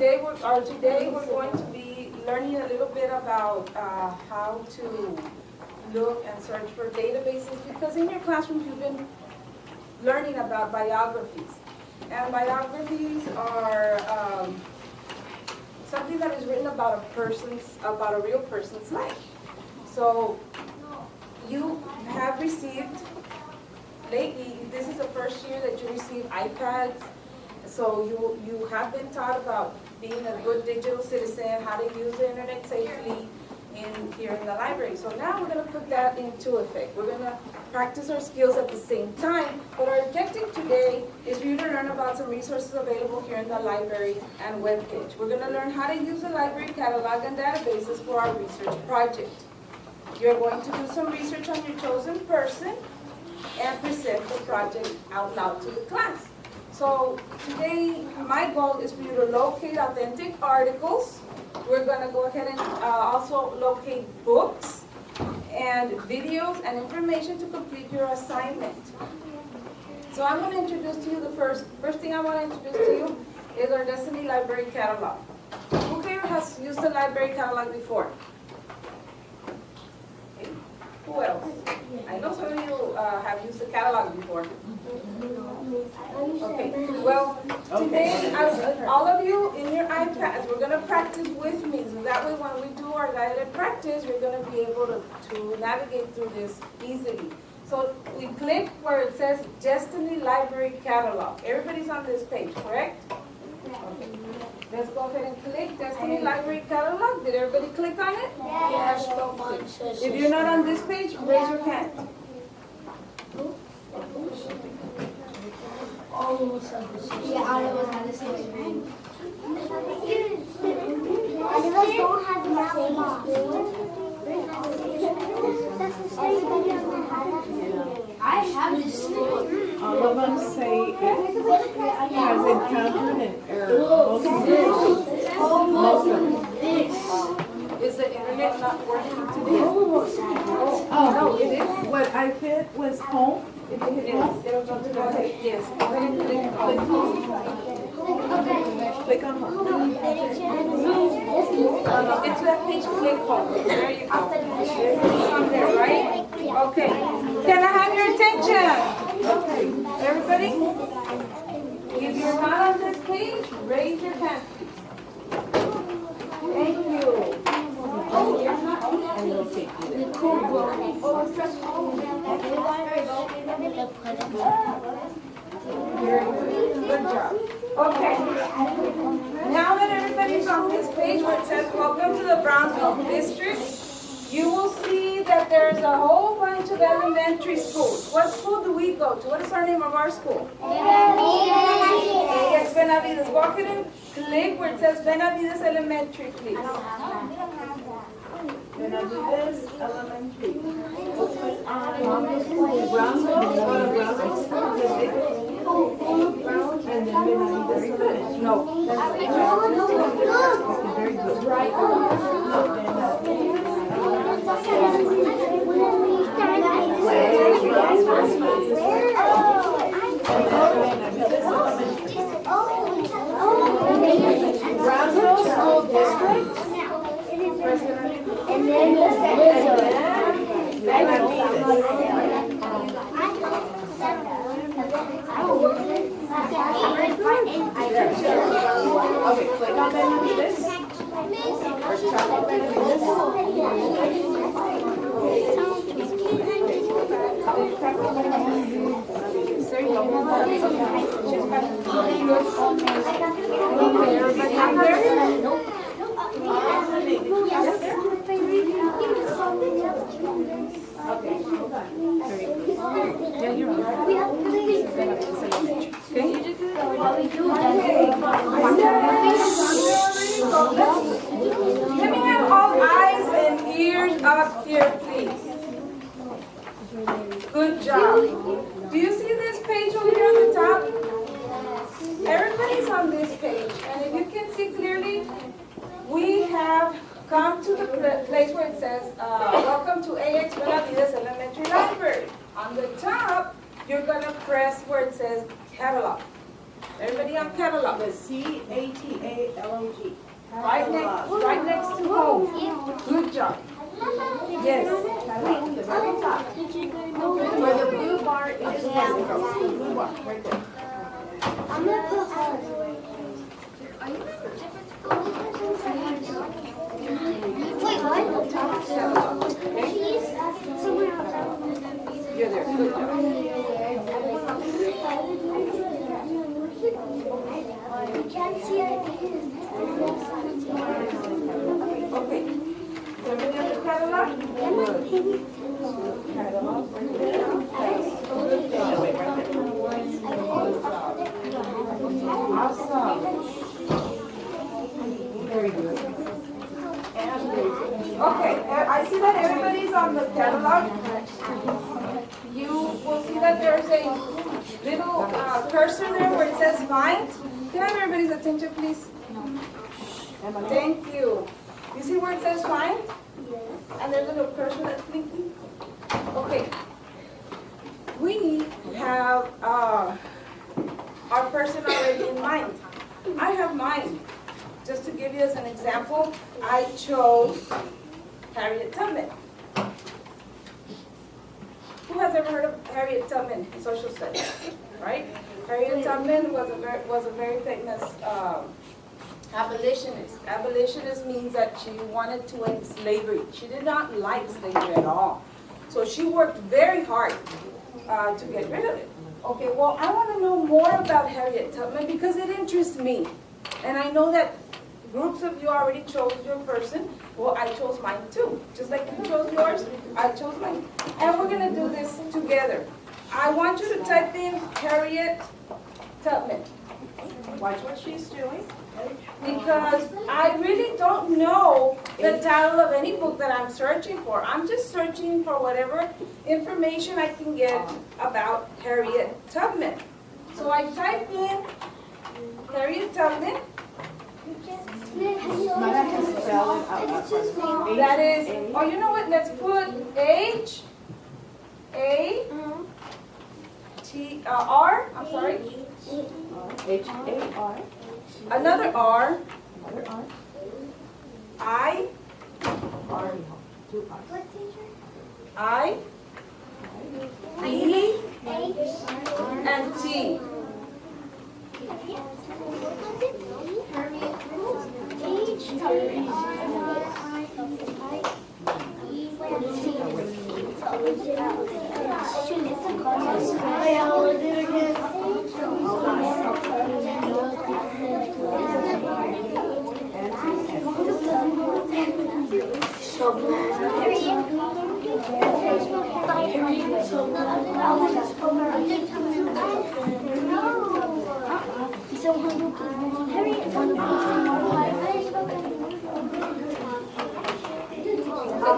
today we're going to be learning a little bit about how to look and search for databases, because in your classrooms you've been learning about biographies. And biographies are something that is written about a real person's life. So you have received, lately, this is the first year that you receive iPads, so you have been taught about being a good digital citizen, how to use the internet safely here in the library. So now we're going to put that into effect. We're going to practice our skills at the same time, but our objective today is for you to learn about some resources available here in the library and webpage. We're going to learn how to use the library catalog and databases for our research project. You're going to do some research on your chosen person and present the project out loud to the class. So today, my goal is for you to locate authentic articles. We're going to go ahead and also locate books and videos and information to complete your assignment. So I'm going to introduce to you the first thing I want to introduce to you is our Destiny Library Catalog. Who here has used the library catalog before? Okay. Who else? I know some of you have used the catalog before. Okay, well, today, all of you in your iPads, we're going to practice with me. So that way when we do our guided practice, you're going to be able to navigate through this easily. So we click where it says Destiny Library Catalog. Everybody's on this page, correct? Okay. Let's go ahead and click Destiny Library Catalog. Did everybody click on it? Yes. If you're not on this page, raise your hand. Yeah, all of us have the same name. All of us don't have the same I have this school. All of them say it has encountered an error. Most of them. Is the internet not working today? Oh, no, it is. What I hit was home. If you hit home, it'll go to the page. Yes. Go ahead and click home. Click on home. It's that page, click home. There you go. It's on there, right? Okay. Can I have your attention? Okay. Everybody? If you're not on this page, raise your hand. Thank you. Oh, you're not on that page. Good job. Okay. Now that everybody's on this page where it says Welcome to the Brownsville District, you will see that there's a whole bunch of elementary schools. What school do we go to? What is our name of our school? Yes, Benavides. Go ahead and click where it says Benavides Elementary, please. Benavides Elementary. And then Benavides Elementary. No. Very good. Right. Brownsville School District. And then okay, click on Benavides. Let me have all eyes and ears up here, please. Good job. Do you see this page over here on the top? Everybody's on this page. And if you can see clearly, we have come to the place where it says, Welcome to AX Benavides Elementary Library. On the top, you're going to press where it says Catalog. Everybody on catalog. CATALOG. Right next to home. Good job. Yes. Catalog, the very top. Where the blue bar is, blue bar, right there. I'm gonna put wait, what? Cheese? Somewhere else. You're there. Good job. You can't see it. Okay. Everybody on the catalog? Good. Catalog. Awesome. Very good. Okay, I see that everybody's on the catalog. You will see that there's a little cursor there where it says find. Can I have everybody's attention, please? Thank you. You see where it says find? And there's a little cursor that's blinking? Okay. We have our person already in mind. I have mine. Just to give you as an example, I chose Harriet Tubman. Who has ever heard of Harriet Tubman in social studies? Right? Harriet Tubman was a very famous abolitionist. Abolitionist means that she wanted to end slavery. She did not like slavery at all. So she worked very hard to get rid of it. Okay, well, I want to know more about Harriet Tubman because it interests me. And I know that groups of you already chose your person. Well, I chose mine too. Just like you chose yours, I chose mine. And we're going to do this together. I want you to type in Harriet Tubman. Watch what she's doing. Because I really don't know the title of any book that I'm searching for. I'm just searching for whatever information I can get about Harriet Tubman. So I type in Harriet Tubman. Mara has to spell it out. That is, oh, you know what? Let's put H-A-T-R, I'm sorry. H-A-R. Another R. Another R. I. R. Two R's. I. E. And T.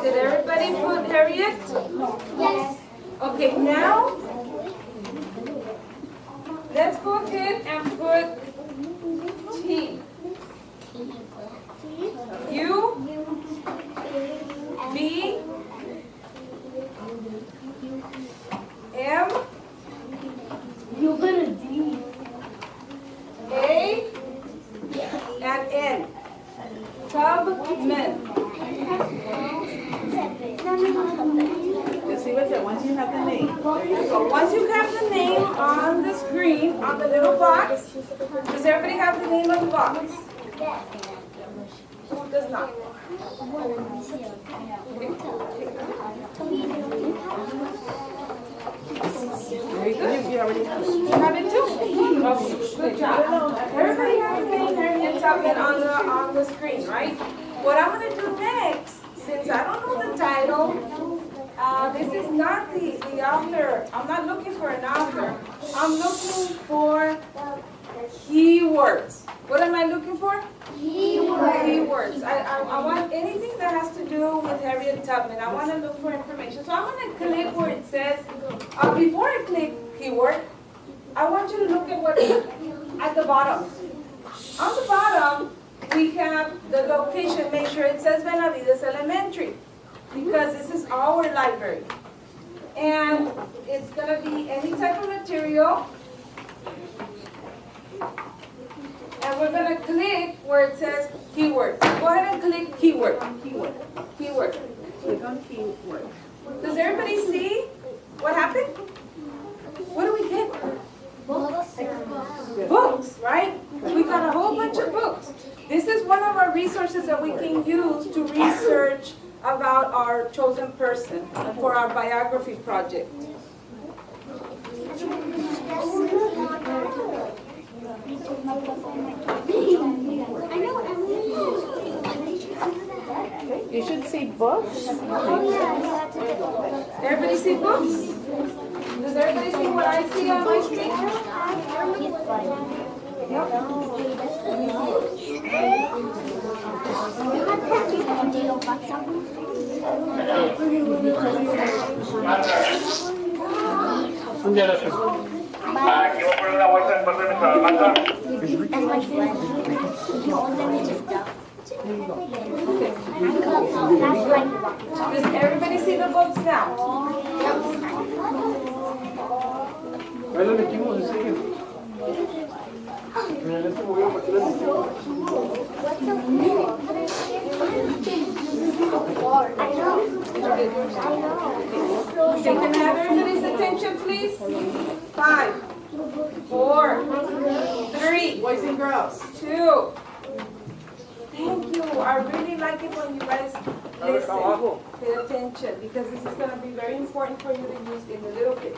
Did everybody put Harriet? Yes. Okay, now let's go ahead and put T. U. B. M. You're gonna D. A. And N. Tubman. You see what's it? Once you have the name. There you go. So once you have the name on the screen, on the little box, does everybody have the name of the box? Who does not? Very good. You already have it. You have it too? Okay, good job. Everybody has the name Harriet Tubman on the screen, right? What I'm going to do next, since I don't know the title, this is not the author. I'm not looking for an author. I'm looking for keywords. What am I looking for? Keywords. I want anything that has to do with Harriet Tubman. I want to look for information. So I'm going to click where it says, before I click keyword, I want you to look at what at the bottom. On the bottom, we have the location. Make sure it says Benavides Elementary, because this is our library. And it's going to be any type of material. And we're going to click where it says keyword. Go ahead and click keyword. Keyword. Click on keyword. Does everybody see what happened? What do we get? Books, right? We got a whole bunch of books. This is one of our resources that we can use to research about our chosen person for our biography project. You should see books. Everybody see books? Does everybody see what I see on my screen? Aquí voy a poner una bolsa en parte de nuestra mata. That's my friend. You own them in just stuff. Does everybody see the books now? Ahí lo metimos en serio. Mira, en este momento, aquí lo metimos. Okay, can I have everybody's attention, please? 5, 4, 3, Boys and girls. 2. Thank you. I really like it when you guys listen. Pay attention, because this is going to be very important for you to use in a little bit.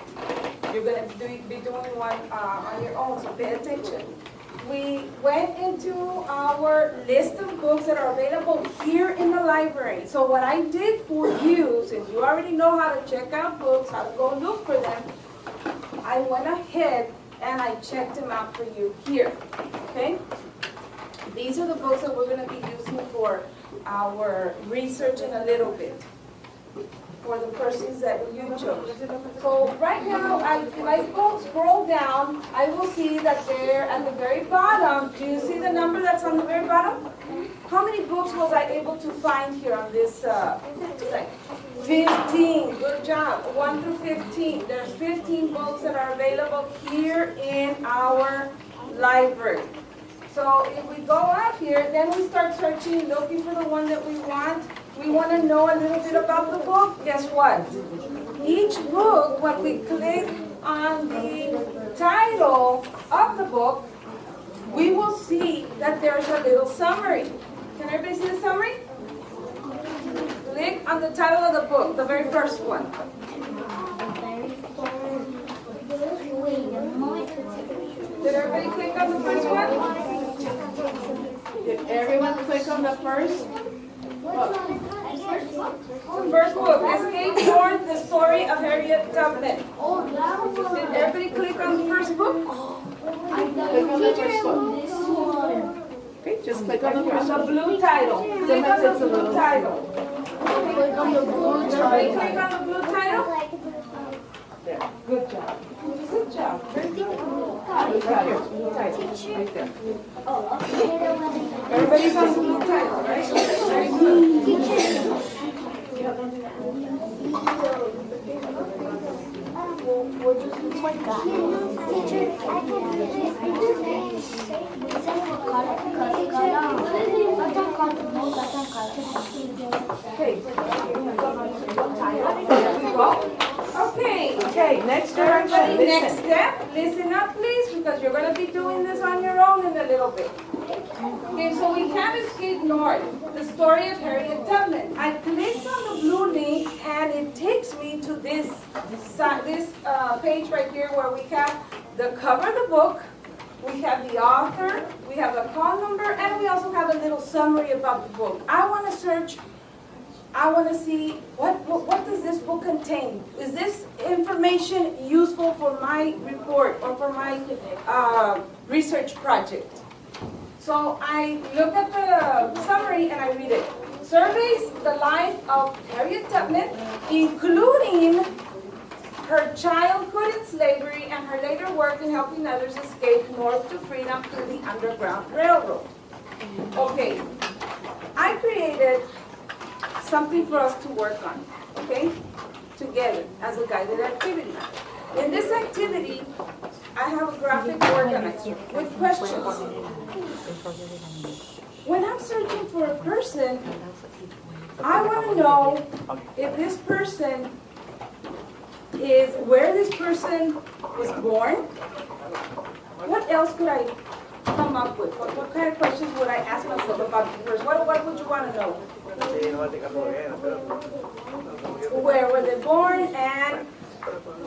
You're going to be doing one on your own, so pay attention. We went into our list of books that are available here in the library. So what I did for you, since you already know how to check out books, how to go look for them, I went ahead and I checked them out for you here, okay? These are the books that we're going to be using for our research in a little bit, for the persons that you chose. So right now, if I go scroll down, I will see that there at the very bottom, do you see the number that's on the very bottom? How many books was I able to find here on this site? 15, good job, 1 through 15. There's 15 books that are available here in our library. So if we go up here, then we start searching, looking for the one that we want. We want to know a little bit about the book. Guess what? Each book, when we click on the title of the book, we will see that there's a little summary. Can everybody see the summary? Click on the title of the book, the very first one. Did everybody click on the first one? Did everyone click on the first? The first book, Escape North, the story of Harriet Tubman. Did everybody click on the first book? Click on the first one. Okay, just click on the first The one. blue title. Click on the blue title. Everybody click on the blue title? There. Good job. Good job. Very good. Blue title. Blue title. Right there. Everybody's on the blue title, right? Very good. Okay. Okay, next direction. Everybody, next Listen. step, listen up please, because you're going to be doing this on your own in a little bit. Okay, so we have Escape North, the story of Harriet Tubman. I clicked on the blue link and it takes me to this page right here where we have the cover of the book, we have the author, we have a call number, and we also have a little summary about the book. I want to search, I want to see what does this book contain? Is this information useful for my report or for my research project? So I look at the summary and I read it. Surveys the life of Harriet Tubman, including her childhood in slavery and her later work in helping others escape north to freedom through the Underground Railroad. Okay, I created something for us to work on, okay, together as a guided activity. In this activity, I have a graphic organizer with questions. When I'm searching for a person, I want to know if this person is where this person was born. What else could I come up with? What kind of questions would I ask myself about the person? What would you want to know? Where were they born and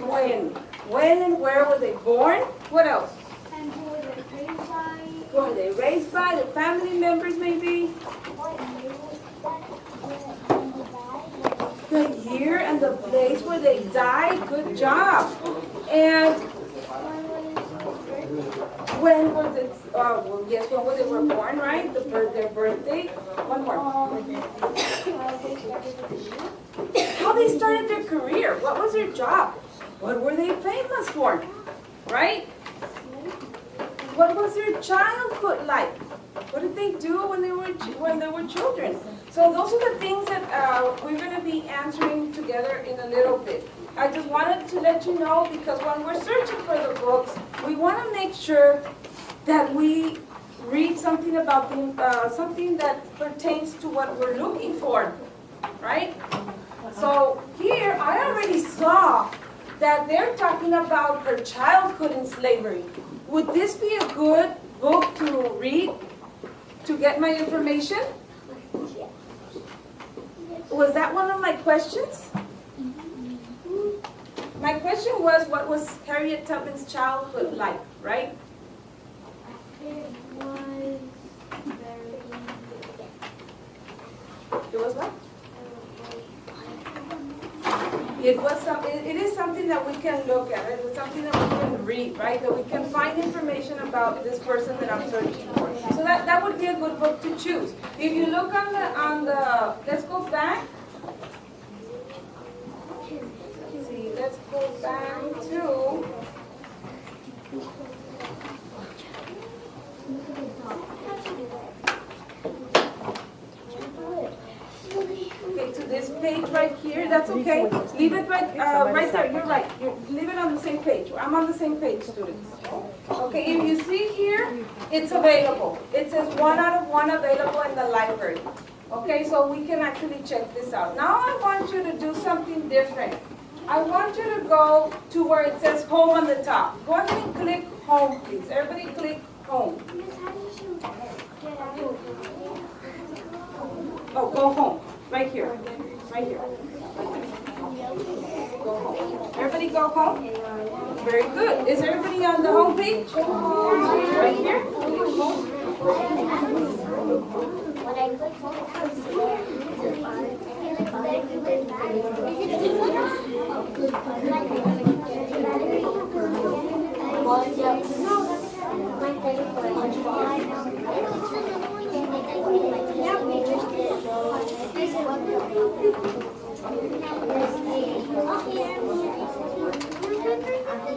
when? When and where were they born? What else? And who were they raised by? Who were they raised by? The family members maybe? The year and the place where they died. Good job. And when was it? Well, yes, when they were born, right? Their birthday. One more. How they started their career. What was their job? What were they famous for? Right? What was their childhood like? What did they do when they were children? So those are the things that we're going to be answering together in a little bit. I just wanted to let you know because when we're searching for the books, we want to make sure that we read something about something that pertains to what we're looking for, right? So here, I already saw that they're talking about their childhood in slavery. Would this be a good book to read to get my information? Was that one of my questions? My question was, what was Harriet Tubman's childhood like, right? It was very... It was what? It is something that we can look at. It is something that we can read, right? That we can find information about this person that I'm searching for. So that would be a good book to choose. If you look on the let's go back. See, let's go back to to this page right here. That's okay. Leave it right there. You're right. Leave it on the same page. I'm on the same page, students. Okay, if you see here, it's available. It says 1 out of 1 available in the library. Okay, so we can actually check this out. Now I want you to do something different. I want you to go to where it says home on the top. Go ahead and click home, please. Everybody click home. Oh, go home. Right here. Right here. Go home. Everybody go home? Very good. Is everybody on the home page? Right here?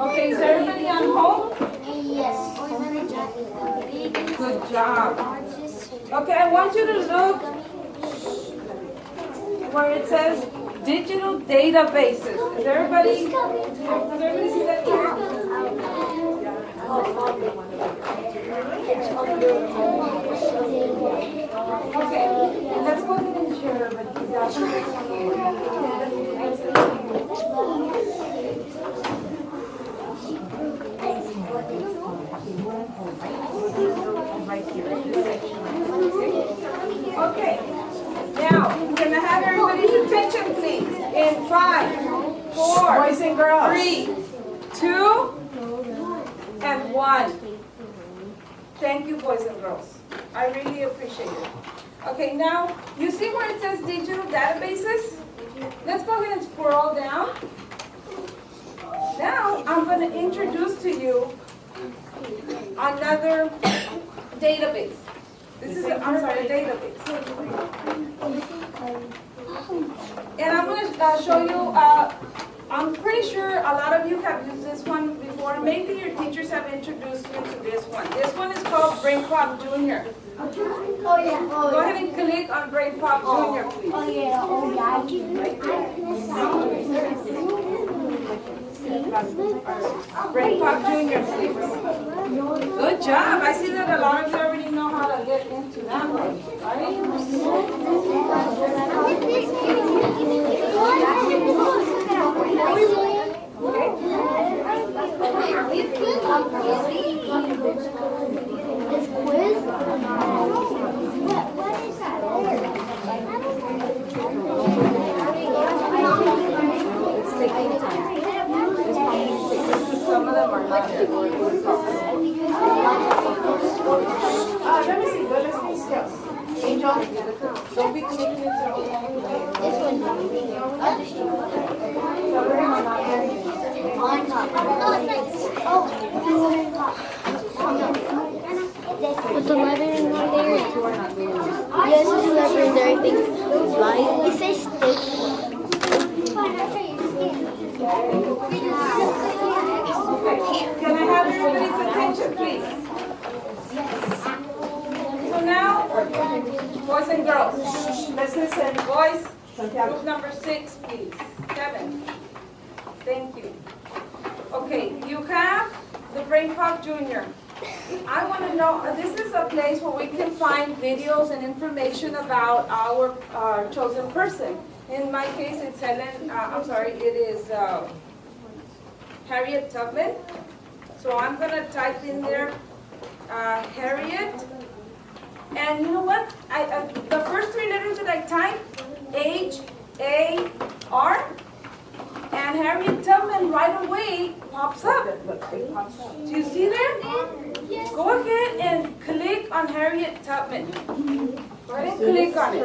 Okay, is everybody on home? Yes. Good job. Okay, I want you to look where it says digital databases. Is everybody, does everybody see that here? Okay, let's go ahead and share Okay, now we're going to have everybody's attention, please. In 5, 4, Boys and girls. 3, 2, and 1. Thank you, boys and girls. I really appreciate it. Okay, now you see where it says digital databases? Let's go ahead and scroll down. Now I'm going to introduce to you another database. This is, a database. And I'm going to show you, I'm pretty sure a lot of you have used this one before. Maybe your teachers have introduced you to this one. This one is called BrainPop Junior. Oh yeah. Go ahead and click on BrainPop Junior, please. Oh yeah. Oh yeah. Right there. Brain Pop Junior, please. Good job. I see that a lot of you already know how to get into that one, This quiz? What is that? Some of them are not there. Let me see. Let's see skills. Angel, don't be clicking it through. This one. On top. But the lettering not there. Yes, the lettering there. I think it says stick. Can I have everybody's attention, please? So now, boys and girls, let's listen. Boys, group number 6, please. 7. Thank you. Okay, you have the Brain Pop Junior. I want to know, this is a place where we can find videos and information about our chosen person. In my case, it's it is Harriet Tubman. So I'm going to type in there Harriet. And you know what? The first 3 letters that I type, H-A-R, and Harriet Tubman right away pops up. Do you see that? Go ahead and click on Harriet Tubman. Go ahead and click on it.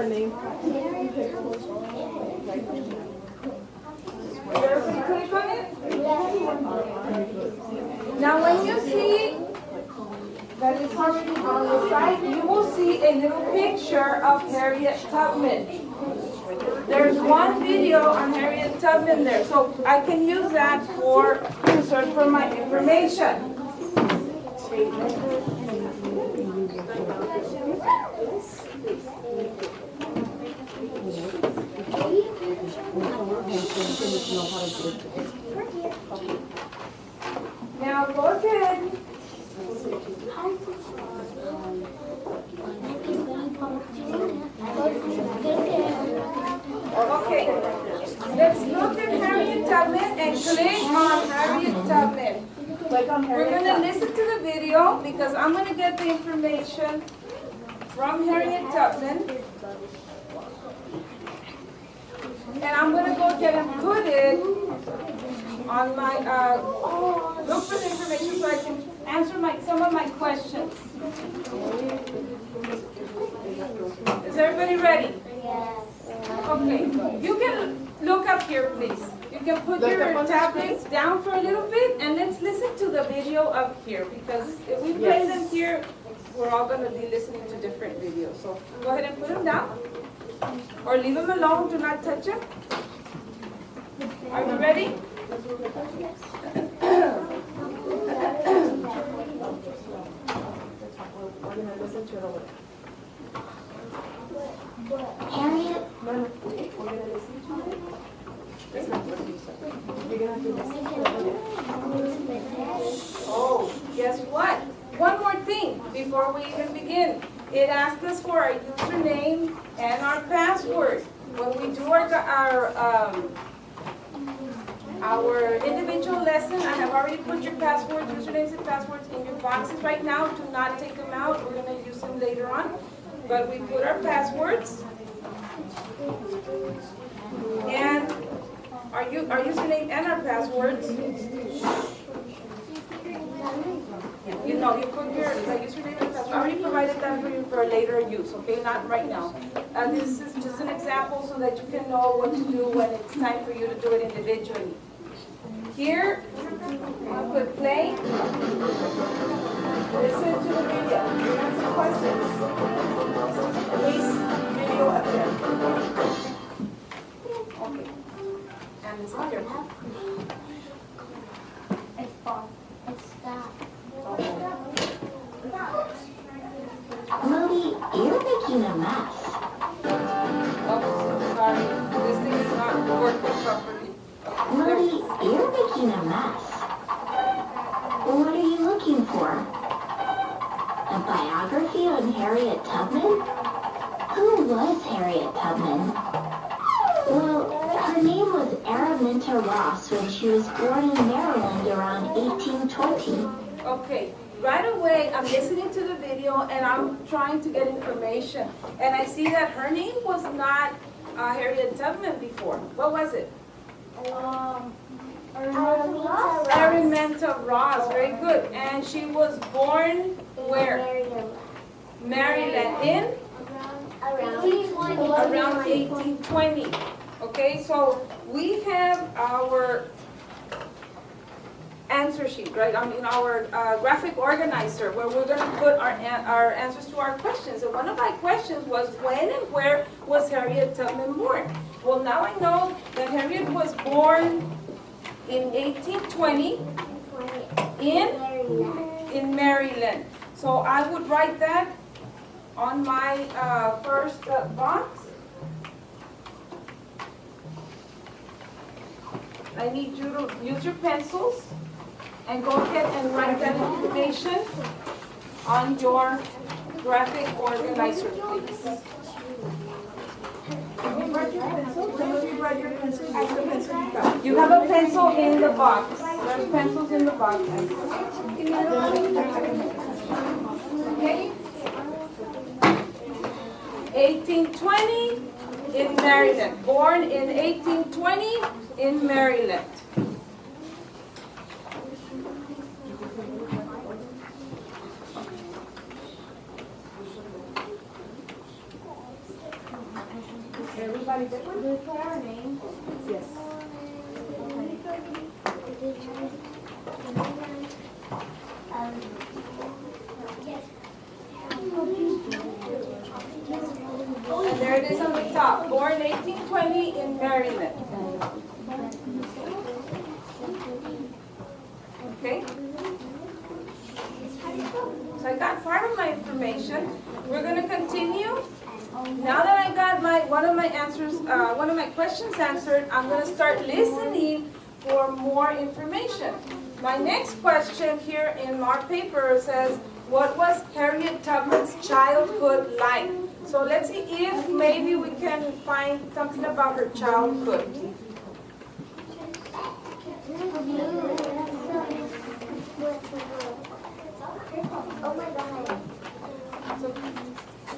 Everybody click on it? Now when you see that it's already on the site, you will see a little picture of Harriet Tubman. There's one video on Harriet Tubman there, so I can use that to search for my information. Now go ahead. Okay, let's look at Harriet Tubman and click on Harriet Tubman. We're going to listen to the video because I'm going to get the information from Harriet Tubman. And I'm going to go ahead and put it on my, look for the information so I can answer some of my questions. Is everybody ready? Yes. Okay, you can look up here, please. You can put your tablets down for a little bit and let's listen to the video up here because if we play them here, we're all going to be listening to different videos. So go ahead and put them down or leave them alone. Do not touch them. Are you ready? Harriet. Oh, guess what? One more thing before we even begin. It asked us for our username and our password. When we do our individual lesson, I have already put your passwords, usernames and passwords in your boxes right now. Do not take them out. We're going to use them later on. But we put our passwords and our username and our passwords. You know, you put your username and password. I already provided that for you for later use, okay? Not right now. This is just an example so that you can know what to do when it's time for you to do it individually. Here, I'll put play. Listen to the video. Answer questions. Please, video up there. Okay. And listen here. Moody, you're making a mess. Oh, sorry. This thing is not working properly. Moody, you're making a mess. biography on Harriet Tubman? Who was Harriet Tubman? Well, her name was Araminta Ross when she was born in Maryland around 1820. Okay, right away I'm listening to the video and I'm trying to get information. And I see that her name was not Harriet Tubman before. What was it? Araminta Ross, very good. And she was born where? Maryland, in? Around 1820. Okay, so we have our answer sheet, right? I mean, our graphic organizer where we're going to put our answers to our questions. And one of my questions was, when and where was Harriet Tubman born? Well, now I know that Harriet was born in 1820 in Maryland. So I would write that on my first box. I need you to use your pencils and go ahead and write that information on your graphic organizer, please. You have a pencil in the box. There's pencils in the box. Okay. 1820 in Maryland. Born in 1820 in Maryland. Everybody did one? We put our name. Yes. And there it is on the top. Born 1820 in Maryland. Okay? So I got part of my information. We're going to continue. Now that I got one of my questions answered, I'm going to start listening for more information. My next question here in our paper says, what was Harriet Tubman's childhood like? So let's see if maybe we can find something about her childhood. Oh my God. So,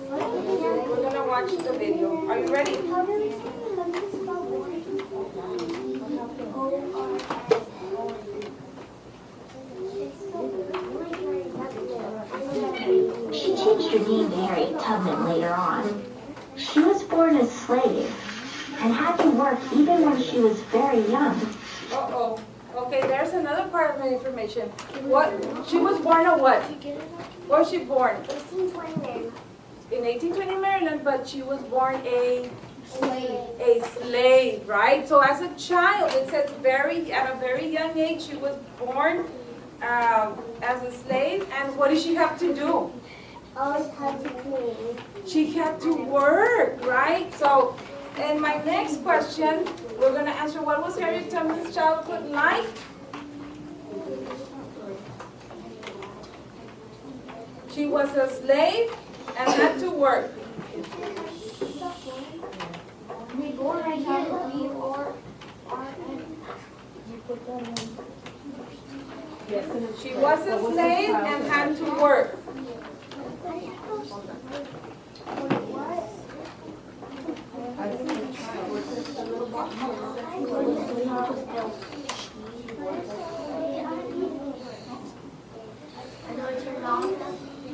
we're going to watch the video. Are you ready? She changed her name to Harriet Tubman later on. She was born a slave and had to work even when she was very young. Uh-oh. Okay, there's another part of my information. What? She was born a what? Where was she born? 1820. In 1820 Maryland, but she was born a slave, right? So as a child, it says at a very young age, she was born as a slave. And what did she have to do? Always had to clean. She had to work, right? So, in my next question, we're going to answer, what was Harriet Tubman's childhood like? She was a slave and had to work. We born right here. We or Yes. She was a slave and had to work.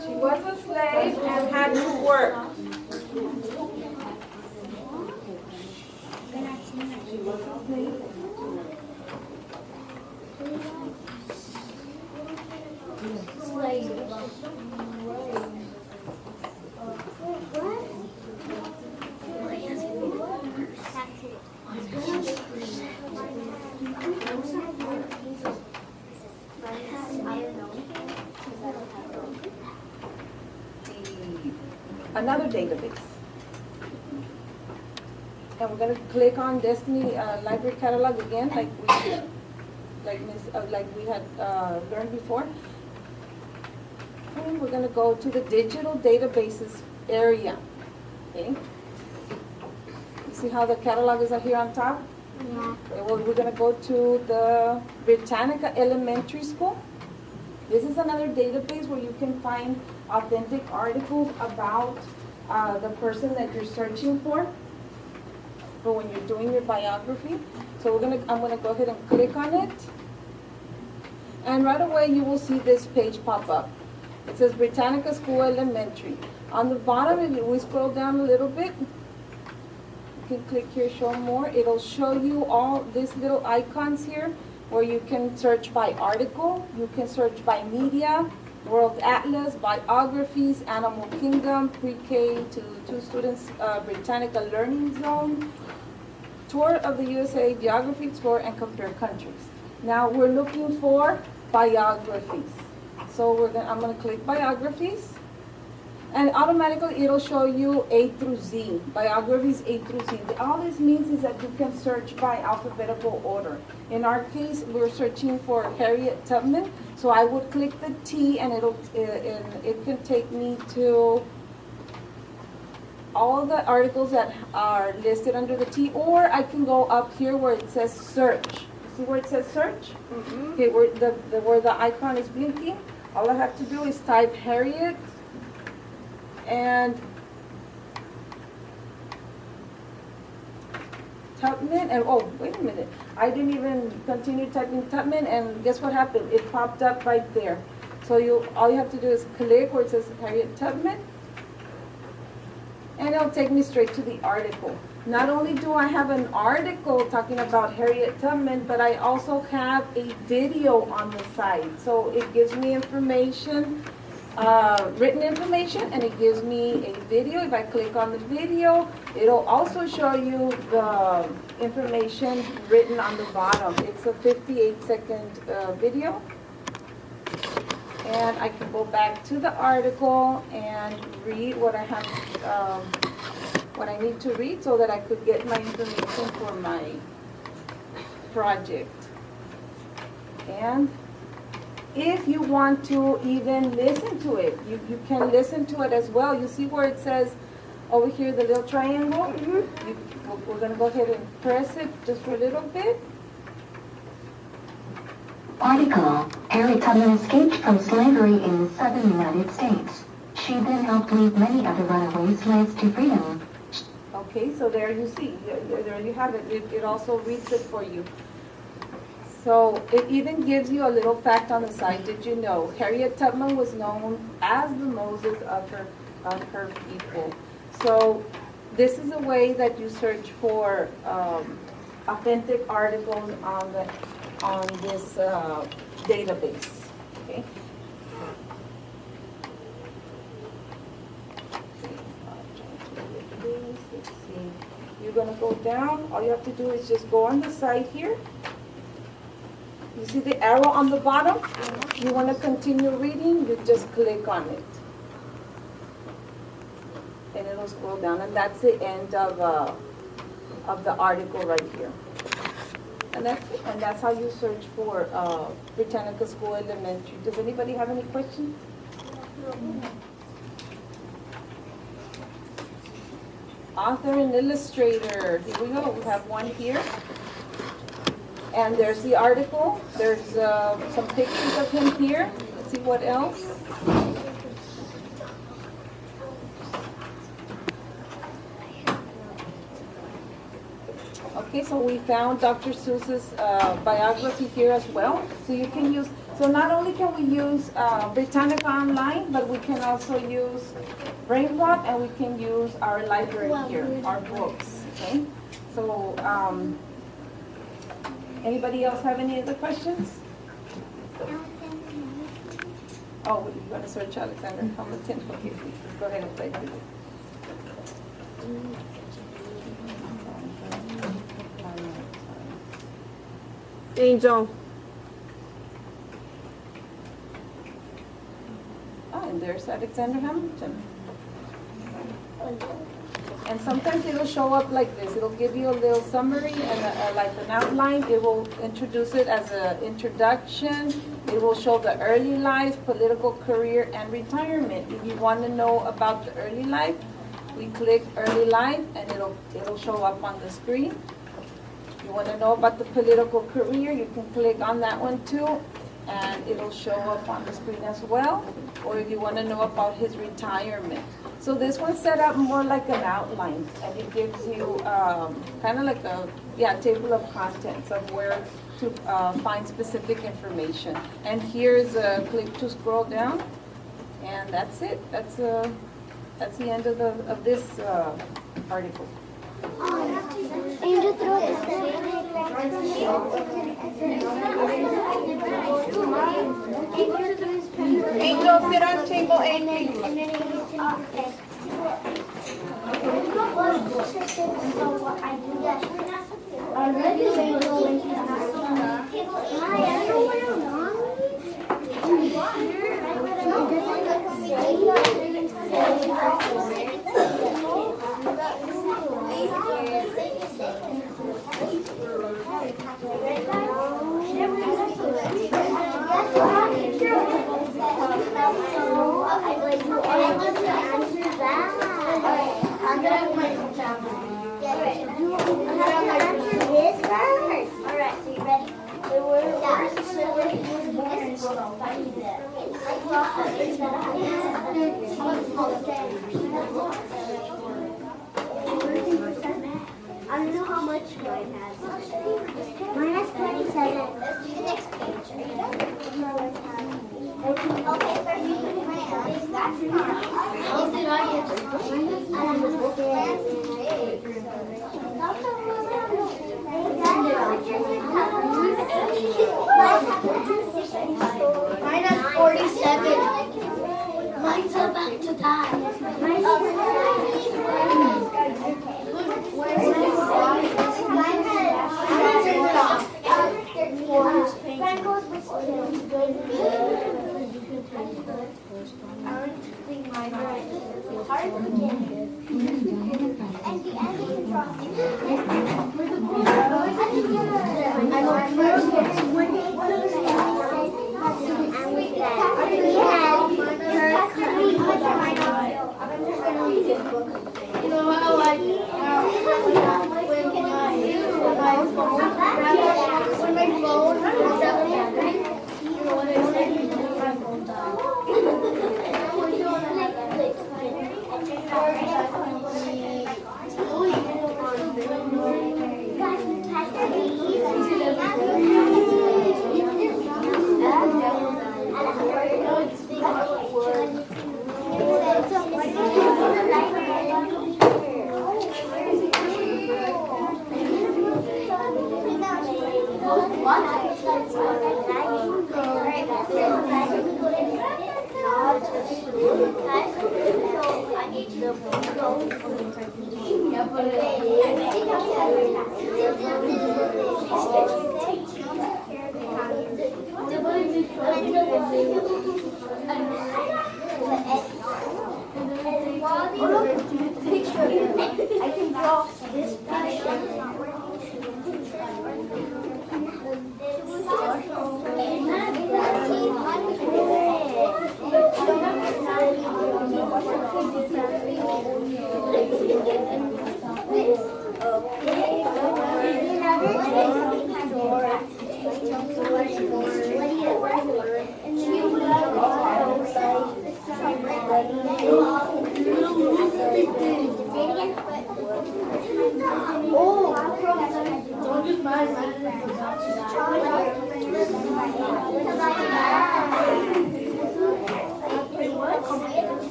She was a slave and had to work. Another database. And we're going to click on Destiny Library Catalog again, like we had learned before. screen, we're gonna go to the digital databases area, okay? You see how the catalog is here on top? Yeah. Okay, well, we're gonna go to the Britannica Elementary School. This is another database where you can find authentic articles about the person that you're searching for when you're doing your biography. So I'm gonna go ahead and click on it. And right away you will see this page pop up. It says Britannica School Elementary. On the bottom, if we scroll down a little bit, you can click here, show more. It'll show you all these little icons here where you can search by article, you can search by media, World Atlas, biographies, Animal Kingdom, pre-K to 2 students, Britannica Learning Zone, Tour of the USA, Geography Explore, and Compare Countries. Now we're looking for biographies. So I'm gonna click biographies, and automatically it'll show you A through Z, biographies A through Z. All this means is that you can search by alphabetical order. In our case, we're searching for Harriet Tubman, so I would click the T, and it can take me to all the articles that are listed under the T, or I can go up here where it says search. See where it says search? Mm-hmm. Okay, where the icon is blinking, all I have to do is type Harriet and Tubman, and oh, wait a minute, I didn't even continue typing Tubman, and guess what happened? It popped up right there. So all you have to do is click where it says Harriet Tubman, and it'll take me straight to the article. Not only do I have an article talking about Harriet Tubman, but I also have a video on the side. So it gives me information, written information, and it gives me a video. If I click on the video, it'll also show you the information written on the bottom. It's a 58-second video. And I can go back to the article and read what I have, what I need to read so that I could get my information for my project. And if you want to even listen to it, you can listen to it as well. You see where it says over here, the little triangle? Mm-hmm. We're going to go ahead and press it just for a little bit. Article: Harriet Tubman escaped from slavery in the southern United States. She then helped lead many other runaway slaves to freedom. Okay, so there you see, there you have it. It also reads it for you. So it even gives you a little fact on the side. Did you know Harriet Tubman was known as the Moses of her people? So this is a way that you search for authentic articles on this database. Okay. Let's see. You're going to go down. All you have to do is just go on the side here. You see the arrow on the bottom? You want to continue reading, you just click on it. And it'll scroll down, and that's the end of the article right here. And that's how you search for Britannica School Elementary. Does anybody have any questions? Author and illustrator. Here we go. We have one here. And there's the article. There's some pictures of him here. Let's see what else. Okay, so we found Dr. Seuss's biography here as well. So you can use, so not only can we use Britannica Online, but we can also use BrainRock, and we can use our library here, our books, okay? So, anybody else have any other questions? Oh, you want to search Alexander Hamilton? Okay, please, go ahead and play with it. Angel. Oh, and there's Alexander Hamilton. And sometimes it'll show up like this. It'll give you a little summary and like an outline. It will introduce it as an introduction. It will show the early life, political career, and retirement. If you want to know about the early life, we click early life and it'll show up on the screen. If you want to know about the political career, you can click on that one too, and it'll show up on the screen as well. Or if you want to know about his retirement. So this one's set up more like an outline, and it gives you kind of like a table of contents of where to find specific information. And here's a click to scroll down, and that's it. That's the end of this article. Angel, sit on table 8, please. I don't know how much mine has. Mine has 27. Let's do the next page. Are you done? Okay, first you put my hands. That's not. Mine has 47. Mine's about to die. I can draw this picture.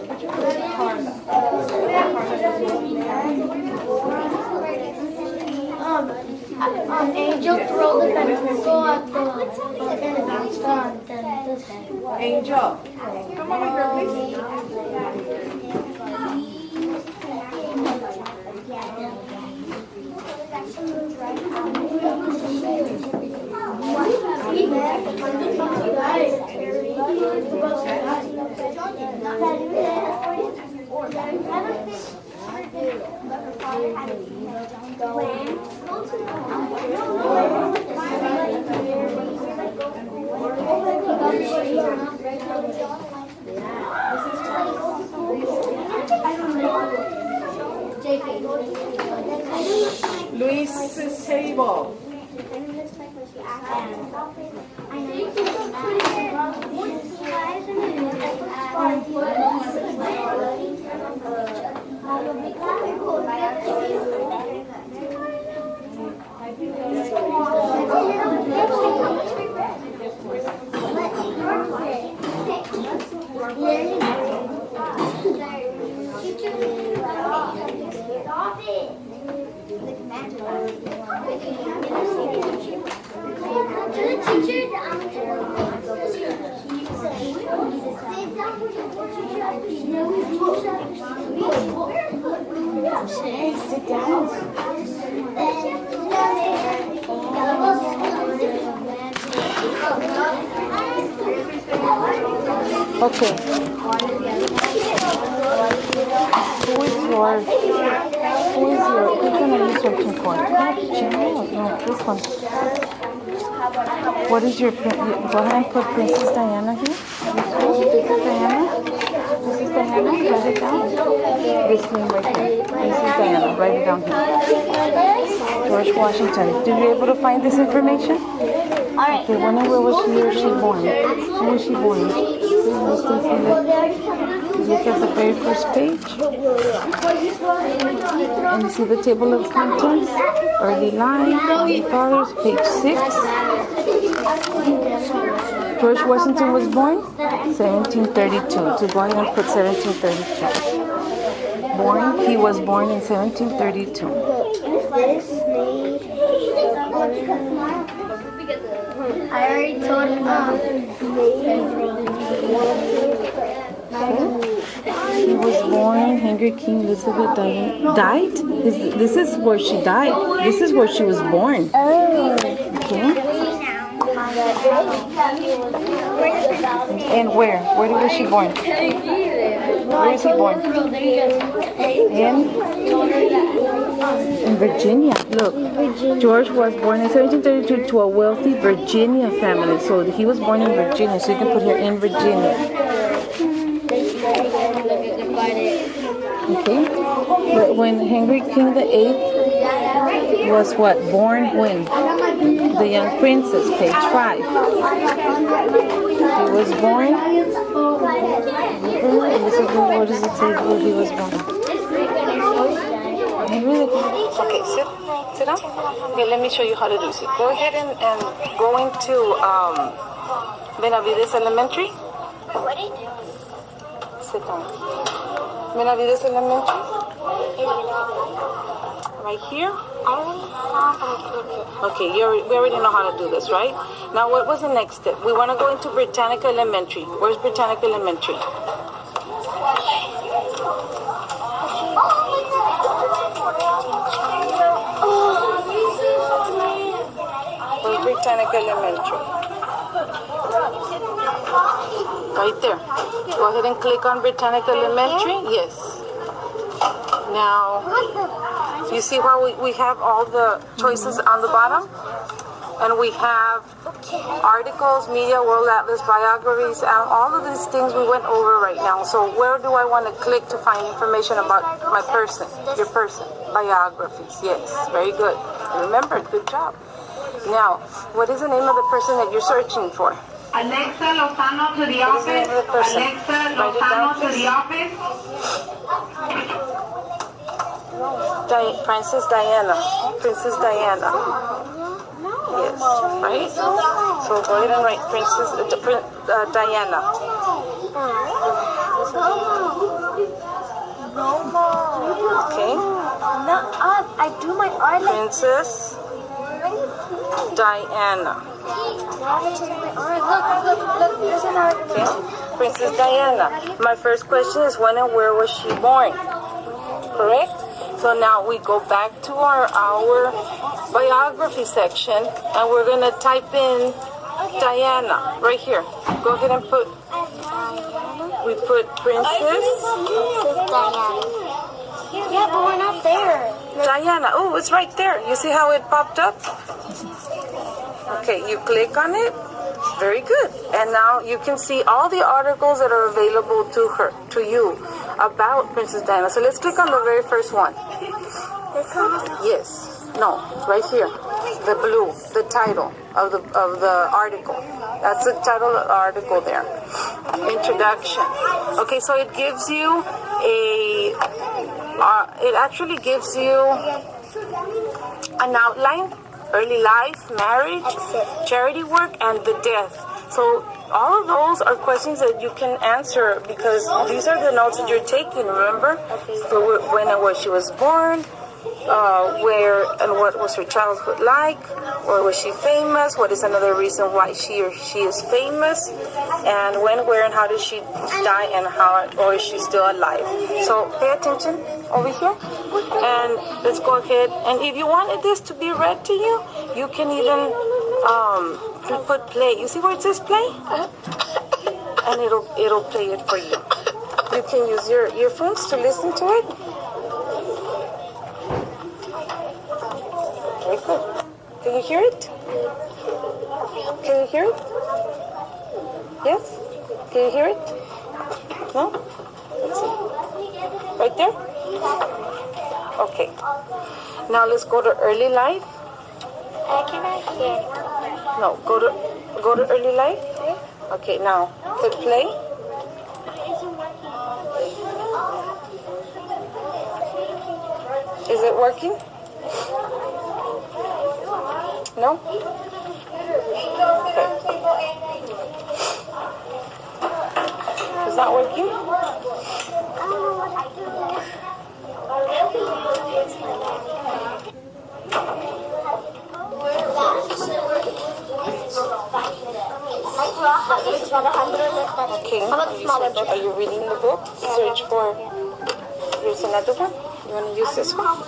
Which one is the card? Angel throw the go at the Angel. Come on, my girl, please. Luis's table. Sit down. Okay. Who's one are you searching for? No, this one. What is your, go ahead and put Princess Diana here. Princess Diana? Princess Diana, write it down. This name right here. Princess Diana, write it down here. George Washington. Did you able to find this information? Okay, where was she or she born? When was she born? Look at the very first page. And you see the table of contents, early life, early fathers, page 6. George Washington was born 1732. So go ahead and put 1732. He was born in 1732. I already told He was born, Henry King Elizabeth died? This is where she died. This is where she was born. Okay. And where? Where was she born? Where is he born? In Virginia. Look, George was born in 1732 to a wealthy Virginia family. So he was born in Virginia. So you can put here in Virginia. Okay. But when Henry King VIII was what? Born when? The Young Princess, page 5. He was born. What does it say where he was born? Okay, sit down. Okay, let me show you how to do it. Go ahead and go into Benavides Elementary. What are you doing? Sit down. Benavides Elementary. Right here. Okay, we already know how to do this, right? Now, what was the next step? We want to go into Britannica Elementary. Where's Britannica Elementary? Where's Britannica Elementary? Right there. Go ahead and click on Britannica Elementary. Yes. Now, you see how we have all the choices on the bottom? And we have articles, media, world atlas, biographies, and all of these things we went over right now. So where do I want to click to find information about my person, your person? Biographies, yes, very good. Remember, good job. Now, what is the name of the person that you're searching for? Alexa Lozano to the office. Alexa Lozano to the office. Princess Diana. Princess Diana. Yes, right? So go ahead and write Princess Diana. Okay. I do my art like Princess Diana. Look, there's an article. Okay. Princess Diana. My first question is when and where was she born? Correct? So now we go back to our biography section and we're going to type in Diana right here. Go ahead and we put Princess Diana. Yeah, but we're not there. Diana. Oh, it's right there. You see how it popped up? Okay, you click on it. Very good. And now you can see all the articles that are available to you about Princess Diana. So let's click on the very first one. This one? Yes. No, right here. The blue, the title of the article. That's the title of the article there. Introduction. Okay, so it gives you it actually gives you an outline, early life, marriage, charity work, and the death. So all of those are questions that you can answer because these are the notes that you're taking, remember? So when and where she was born, where and what was her childhood like, or was she famous, what is another reason why she is famous, and when, where, and how did she die, and how, or is she still alive. So pay attention over here, and let's go ahead, and if you wanted this to be read to you, you can even put play. You see where it says play? And it'll play it for you. You can use your earphones to listen to it. Very good. Can you hear it? Can you hear it? Yes? Can you hear it? No? Let's see. Right there? Okay. Now let's go to early life. Can I hear? No, go to early life. Okay, now hit play. Is it working? No? Okay. Is that working? Okay. Are you reading the book? Search for. There's another one. You want to use this one?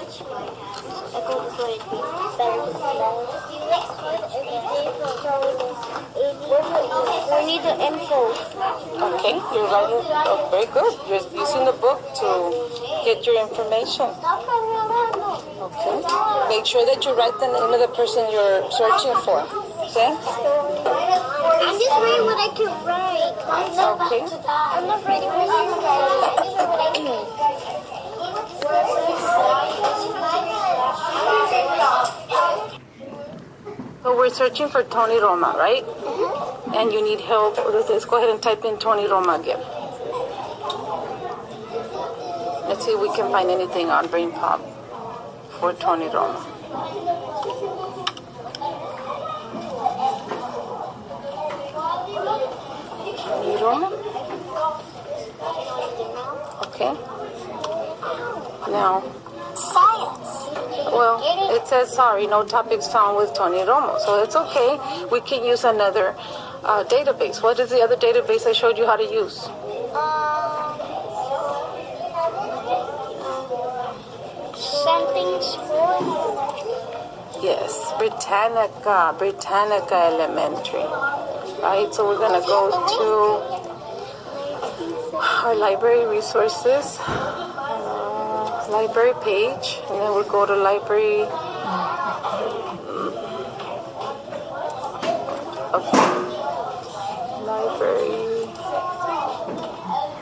We need the info. Okay, you're writing. Oh, very good. You're using the book to get your information. Okay. Make sure that you write the name of the person you're searching for. Okay? I'm just reading what I can write. Okay. I'm not writing what I can write. I'm just what I can. So we're searching for Tony Roma, right? And you need help. Let's go ahead and type in Tony Roma again. Let's see if we can find anything on Brain Pop for Tony Roma. Tony Roma? Okay. Now. Well, it says, sorry, no topics found with Tony Romo. So it's okay. We can use another database. What is the other database I showed you how to use? Something school. Yes, Britannica Elementary. Right, so we're going to go to our library resources. Library page, and then we'll go to library. Okay. Library.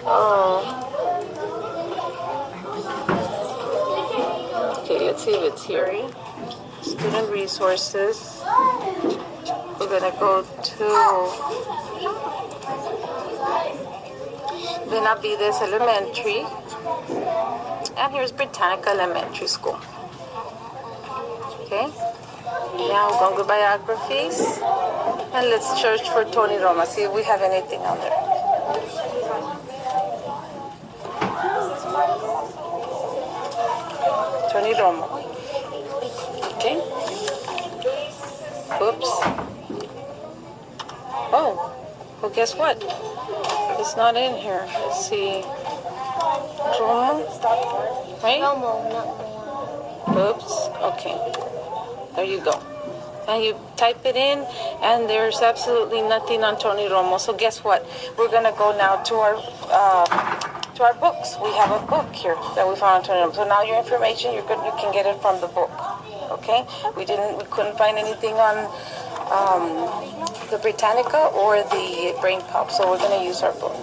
Oh. Okay, let's see if it's here. Student resources. We're gonna go to Benavides Elementary. And here's Britannica Elementary School. Okay. Now we're going to biographies. And let's search for Tony Roma. See if we have anything on there. Tony Roma. Okay. Well, guess what? It's not in here. Let's see. Romo? Right? Romo, not more. Oops. Okay. There you go. And you type it in, and there's absolutely nothing on Tony Romo. So guess what? We're gonna go now to our books. We have a book here that we found on Tony Romo. So now your information, you can get it from the book. Okay? We couldn't find anything on the Britannica or the Brain Pop, so we're gonna use our book.